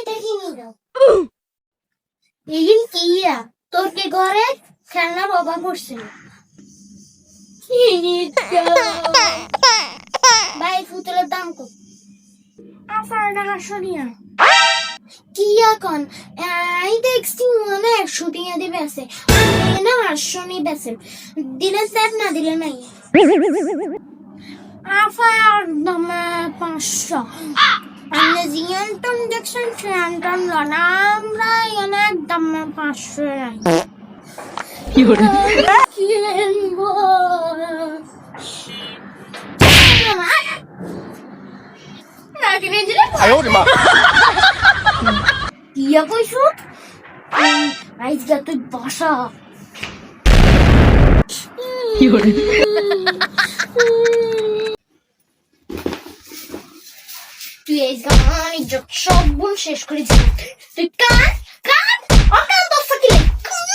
এটা কিনে দাও। এগিন কিয়া তোর কি ঘরে খেলনা বাবা করছে ভাই ফুতুলের দাম কত? 5 টাকা শুনিয়া কি এখন এই দেখছি মনে 100 টাকা দিবে আছে না 800 নি বেছে দিলে সেট না দিলে নাই আফার দামে 500 আমি জিয়ান্টন দেখছেন ফ্যান্টন আমরা অনেক দামে 500 নাই কি করে কিনবো না কিনে দিলে আয় ওরে মা কিয়া কইছো আইজা তুই বাসা কি করে তুই এই গান সব বোন শেষ করে দিবি তুই কান কান অকান তো ফাটিলে কান